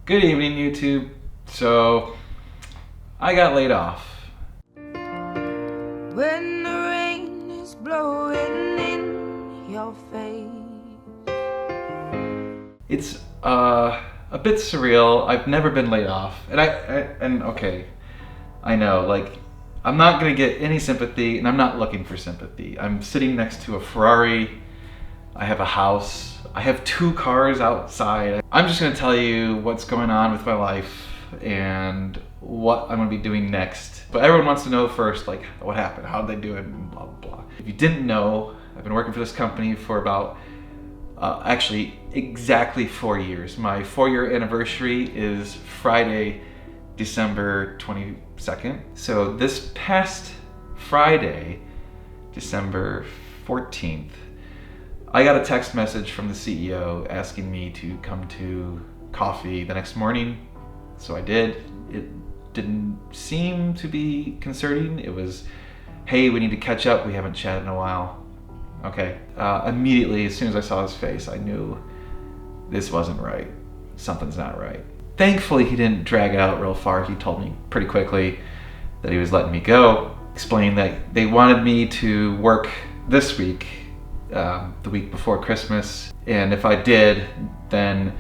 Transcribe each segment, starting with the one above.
Good evening, YouTube. So, I got laid off. When the rain is blowing in your face. It's a bit surreal. I've never been laid off, and okay, I know. Like, I'm not gonna get any sympathy, and I'm not looking for sympathy. I'm sitting next to a Ferrari. I have a house. I have 2 cars outside. I'm just gonna tell you what's going on with my life and what I'm gonna be doing next. But everyone wants to know first, like, what happened? How did they do it? And blah, blah, blah. If you didn't know, I've been working for this company for about, actually, exactly 4 years. My 4-year anniversary is Friday, December 22nd. So this past Friday, December 14th, I got a text message from the CEO asking me to come to coffee the next morning. So I did. It didn't seem to be concerning. It was, hey, we need to catch up. We haven't chatted in a while. Okay. Immediately, as soon as I saw his face, I knew this wasn't right. Something's not right. Thankfully, he didn't drag it out real far. He told me pretty quickly that he was letting me go, explained that they wanted me to work this week, the week before Christmas, and if I did, then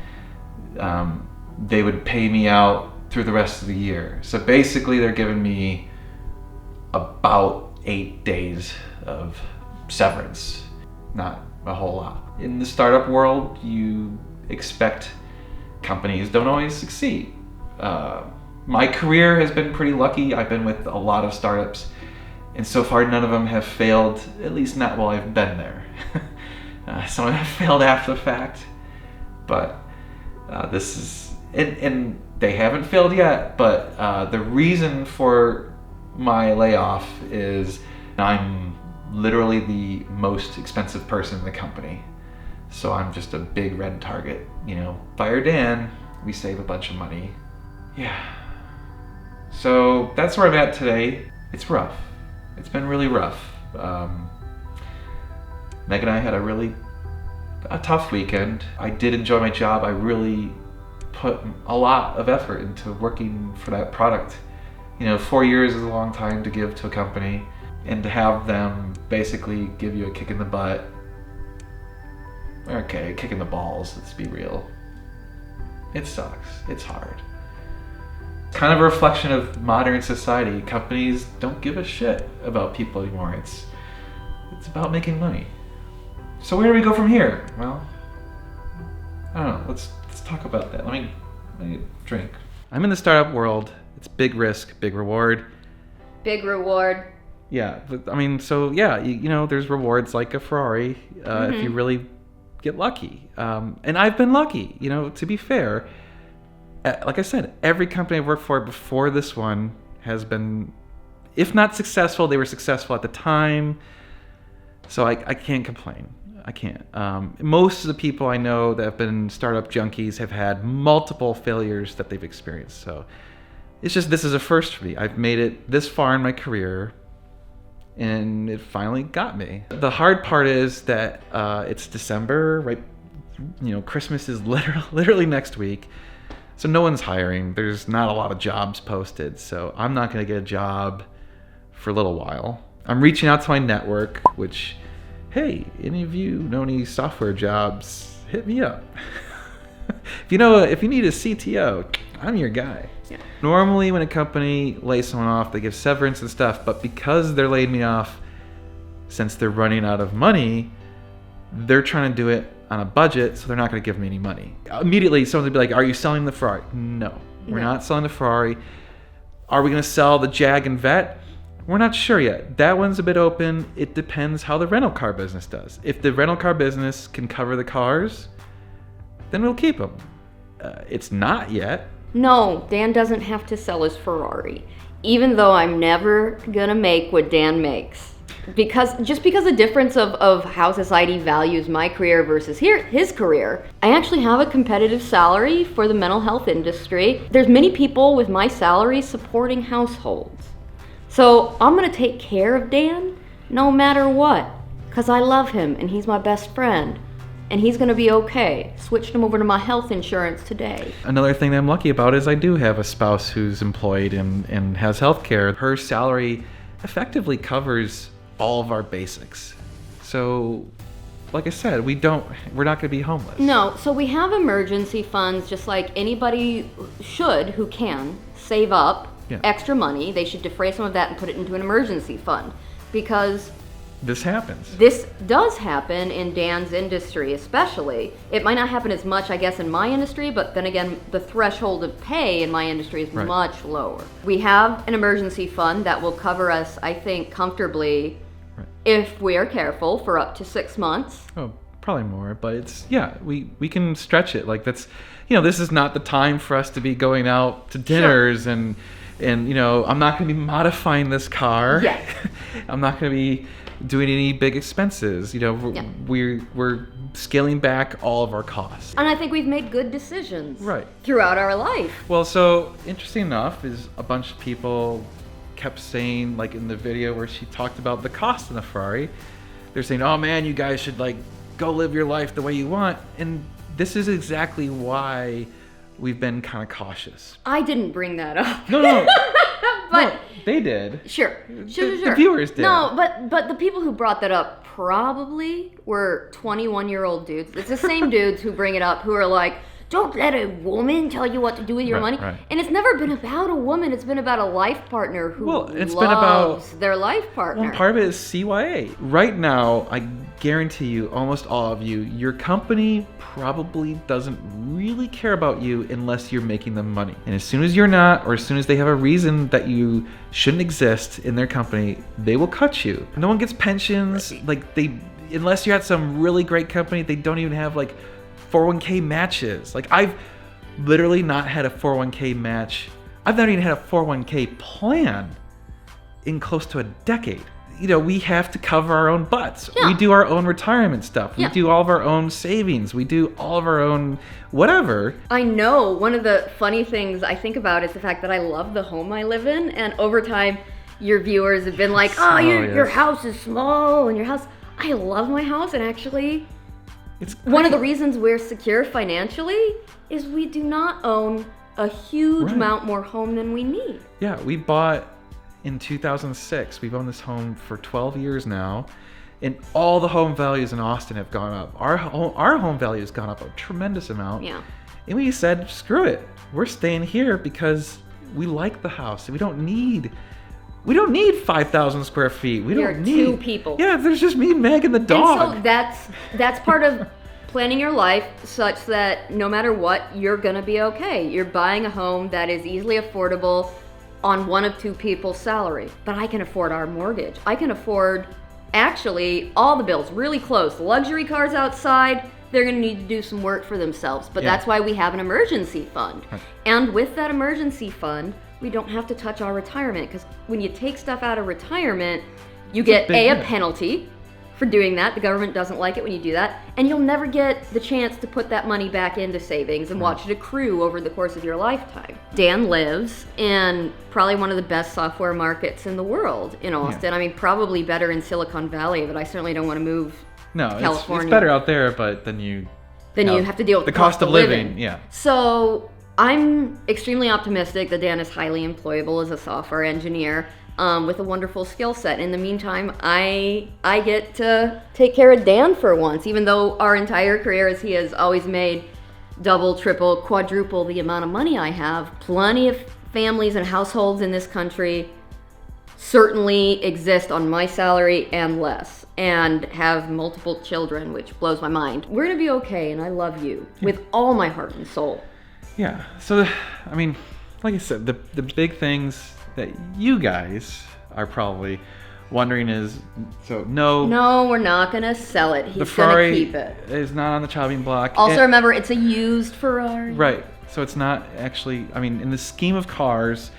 they would pay me out through the rest of the year. So basically, they're giving me about 8 days of severance. Not a whole lot. In the startup world, you expect companies don't always succeed. My career has been pretty lucky. I've been with a lot of startups, and so far none of them have failed, at least not while I've been there. Some have failed after the fact, but this is, and they haven't failed yet, but the reason for my layoff is I'm literally the most expensive person in the company. So I'm just a big red target. You know, fire Dan, we save a bunch of money. Yeah. So that's where I'm at today. It's rough. It's been really rough. Meg and I had a tough weekend. I did enjoy my job. I really put a lot of effort into working for that product. You know, 4 years is a long time to give to a company, and to have them basically give you a kick in the butt. Okay, a kick in the balls, let's be real. It sucks. It's hard. Kind of a reflection of modern society. Companies don't give a shit about people anymore. It's about making money. So where do we go from here? Well, I don't know. Let's talk about that. Let me drink. I'm in the startup world. It's big risk, big reward. Big reward. Yeah, but, I mean, so yeah, you know, there's rewards like a Ferrari if you really get lucky. And I've been lucky, you know, to be fair. Like I said, every company I've worked for before this one has been, if not successful, they were successful at the time. So I can't complain. I can't. Most of the people I know that have been startup junkies have had multiple failures that they've experienced. So it's just, this is a first for me. I've made it this far in my career, and it finally got me. The hard part is that it's December, right? You know, Christmas is literally next week. So no one's hiring. There's not a lot of jobs posted. So I'm not going to get a job for a little while. I'm reaching out to my network, which, hey, any of you know any software jobs, hit me up. If you need a CTO, I'm your guy. Yeah. Normally when a company lays someone off, they give severance and stuff, but because they're laying me off, since they're running out of money, they're trying to do it on a budget, so they're not going to give me any money. Immediately, someone would be like, are you selling the Ferrari? No, we're not selling the Ferrari. Are we going to sell the Jag and Vet? We're not sure yet. That one's a bit open. It depends how the rental car business does. If the rental car business can cover the cars, then we'll keep them. It's not yet. No, Dan doesn't have to sell his Ferrari, even though I'm never gonna make what Dan makes. Because the difference of how society values my career versus his career, I actually have a competitive salary for the mental health industry. There's many people with my salary supporting households. So I'm gonna take care of Dan no matter what, because I love him and he's my best friend. and he's going to be okay. Switched him over to my health insurance today. Another thing that I'm lucky about is I do have a spouse who's employed and has health care. Her salary effectively covers all of our basics. So, like I said, we're not going to be homeless. No, so we have emergency funds just like anybody should who can save up extra money. They should defray some of that and put it into an emergency fund, because this happens. This does happen in Dan's industry, especially. It might not happen as much, I guess, in my industry, but then again, the threshold of pay in my industry is much lower. We have an emergency fund that will cover us, I think, comfortably if we are careful for up to 6 months. Oh, probably more, but it's, we can stretch it. Like that's, this is not the time for us to be going out to dinners and I'm not going to be modifying this car. Yes. I'm not going to be doing any big expenses. We're scaling back all of our costs. And I think we've made good decisions throughout our life. Well, so interesting enough is a bunch of people kept saying, like in the video where she talked about the cost of the Ferrari, they're saying, oh man, you guys should like go live your life the way you want. And this is exactly why we've been kind of cautious. I didn't bring that up. No. But no, they did. Sure. The viewers did. No, but the people who brought that up probably were 21-year-old dudes. It's the same dudes who bring it up who are like, don't let a woman tell you what to do with your money. Right. And it's never been about a woman. It's been about a life partner who loves been about their life partner. Well, part of it is CYA. Right now, I guarantee you, almost all of you, your company probably doesn't really care about you unless you're making them money. And as soon as you're not, or as soon as they have a reason that you shouldn't exist in their company, they will cut you. No one gets pensions. Unless you're at some really great company, they don't even have 401k matches. I've literally not had a 401k match. I've not even had a 401k plan in close to a decade. We have to cover our own butts. Yeah. We do our own retirement stuff. We Yeah. do all of our own savings. We do all of our own whatever. I know. One of the funny things I think about is the fact that I love the home I live in, and over time, your viewers have been like, your house is small, and your house... I love my house, and actually... It's one of the reasons we're secure financially is we do not own a huge amount more home than we need. Yeah, we bought in 2006. We've owned this home for 12 years now, and all the home values in Austin have gone up. Our home value has gone up a tremendous amount. Yeah. And we said, screw it. We're staying here because we like the house. We don't need 5,000 square feet. We don't need 2 people. Yeah, there's just me, Meg, and the dog. And so that's part of planning your life such that no matter what, you're gonna be okay. You're buying a home that is easily affordable on one of 2 people's salary. But I can afford our mortgage. I can afford actually all the bills really close. The luxury cars outside, they're gonna need to do some work for themselves. But that's why we have an emergency fund. And with that emergency fund, we don't have to touch our retirement, because when you take stuff out of retirement, you get a penalty for doing that. The government doesn't like it when you do that, and you'll never get the chance to put that money back into savings and watch it accrue over the course of your lifetime. Dan lives in probably one of the best software markets in the world in Austin. Yeah. I mean, probably better in Silicon Valley, but I certainly don't want to move to California. It's better out there, but then you have to deal with the cost of living. Yeah. So I'm extremely optimistic that Dan is highly employable as a software engineer with a wonderful skill set. In the meantime, I get to take care of Dan for once, even though our entire career, as he has always made double, triple, quadruple the amount of money I have. Plenty of families and households in this country certainly exist on my salary and less, and have multiple children, which blows my mind. We're gonna be okay, and I love you with all my heart and soul. Yeah, so, I mean, like I said, the big things that you guys are probably wondering is, No, we're not gonna sell it. He's the Ferrari gonna keep it. Is not on the chopping block. Also, remember, it's a used Ferrari. Right, so it's not actually, I mean, in the scheme of cars,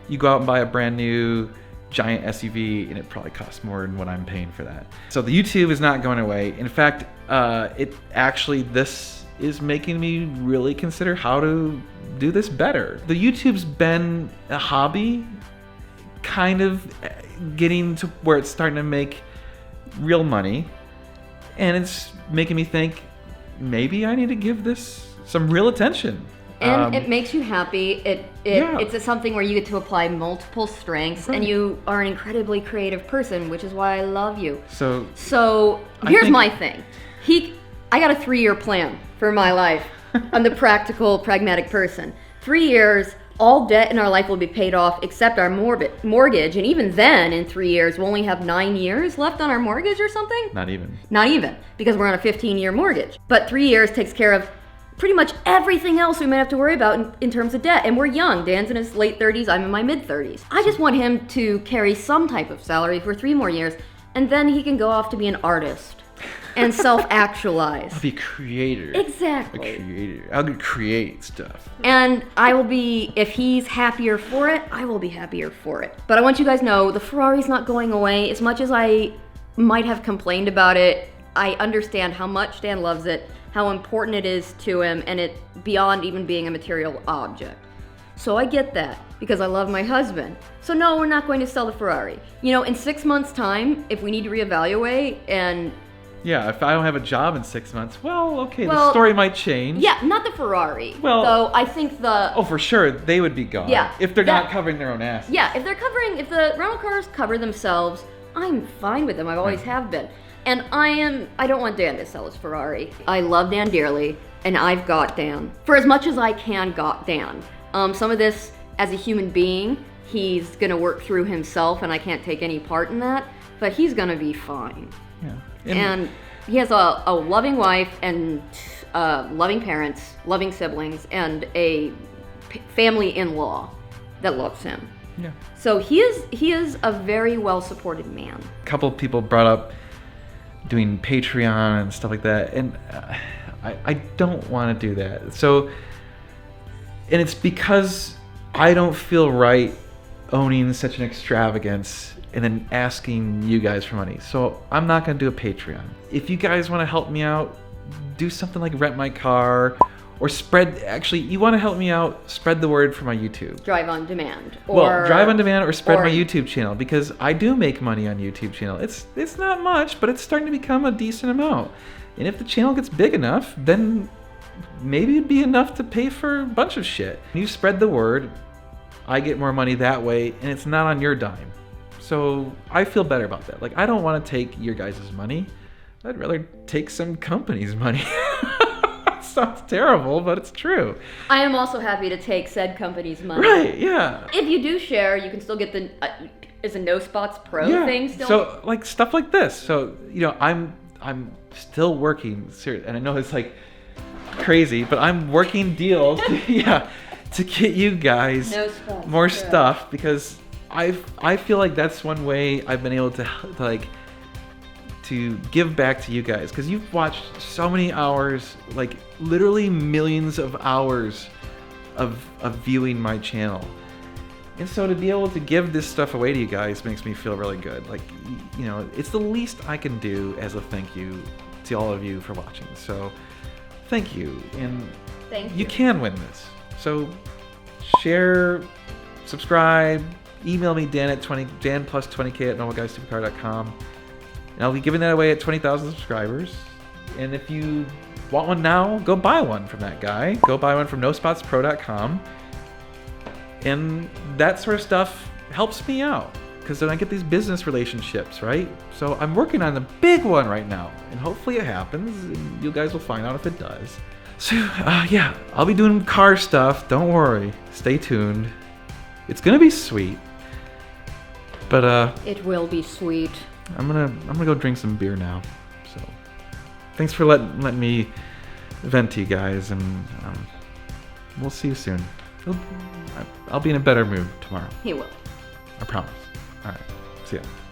you go out and buy a brand new giant SUV, and it probably costs more than what I'm paying for that. So the YouTube is not going away. In fact, this is making me really consider how to do this better. The YouTube's been a hobby, kind of getting to where it's starting to make real money, and it's making me think, maybe I need to give this some real attention. And it makes you happy. Yeah. It's something where you get to apply multiple strengths, and you are an incredibly creative person, which is why I love you. So here's my thing. I got a 3-year plan for my life. I'm the practical, pragmatic person. 3 years, all debt in our life will be paid off except our mortgage, and even then, in 3 years, we'll only have 9 years left on our mortgage or something. Not even, because we're on a 15-year mortgage. But 3 years takes care of pretty much everything else we might have to worry about in terms of debt. And we're young. Dan's in his late 30s, I'm in my mid 30s. I just want him to carry some type of salary for 3 more years, and then he can go off to be an artist and self-actualize. I'll be a creator. Exactly. A creator. I'll create stuff. And I will be, if he's happier for it, I will be happier for it. But I want you guys to know, the Ferrari's not going away. As much as I might have complained about it, I understand how much Dan loves it, how important it is to him, and it beyond even being a material object. So I get that, because I love my husband. So no, we're not going to sell the Ferrari. You know, in 6 months' time, if we need to reevaluate and... Yeah, if I don't have a job in 6 months, the story might change. Yeah, not the Ferrari. Well, though I think the... Oh, for sure, they would be gone. Yeah. If they're not covering their own asses. Yeah, if the rental cars cover themselves, I'm fine with them. I always have been. And I don't want Dan to sell his Ferrari. I love Dan dearly, and I've got Dan. For as much as I can, got Dan. Some of this, as a human being, he's gonna work through himself, and I can't take any part in that, but he's gonna be fine. Yeah. And he has a loving wife and loving parents, loving siblings, and a family in-law that loves him. Yeah. So he is a very well-supported man. A couple of people brought up doing Patreon and stuff like that, and I don't want to do that. So, and it's because I don't feel right owning such an extravagance and then asking you guys for money. So I'm not going to do a Patreon. If you guys want to help me out, do something like rent my car, or you want to help me out, spread the word for my YouTube. Drive on demand. Drive on demand or spread my YouTube channel, because I do make money on YouTube channel. It's not much, but it's starting to become a decent amount. And if the channel gets big enough, then maybe it'd be enough to pay for a bunch of shit. You spread the word, I get more money that way, and it's not on your dime. So I feel better about that. Like, I don't want to take your guys' money. I'd rather take some company's money. Sounds terrible, but it's true. I am also happy to take said company's money. Right, yeah. If you do share, you can still get the is a No Spots Pro thing still. So like stuff like this. So, you know, I'm still working seriously, and I know it's like crazy, but I'm working deals to get you guys more stuff, because I feel like that's one way I've been able to give back to you guys, because you've watched so many hours, like literally millions of hours of viewing my channel. And so to be able to give this stuff away to you guys makes me feel really good. Like, you know, it's the least I can do as a thank you to all of you for watching. So thank you. And thank you. You can win this. So share, subscribe, email me dan+20k@normalguysupercar.com. And I'll be giving that away at 20,000 subscribers. And if you want one now, go buy one from that guy. Go buy one from nospotspro.com. And that sort of stuff helps me out, because then I get these business relationships, right? So I'm working on the big one right now, and hopefully it happens, and you guys will find out if it does. So yeah, I'll be doing car stuff. Don't worry. Stay tuned. It's gonna be sweet. But it will be sweet. I'm gonna go drink some beer now. So thanks for letting me vent to you guys, and we'll see you soon. I'll be in a better mood tomorrow. He will. I promise. All right. See ya.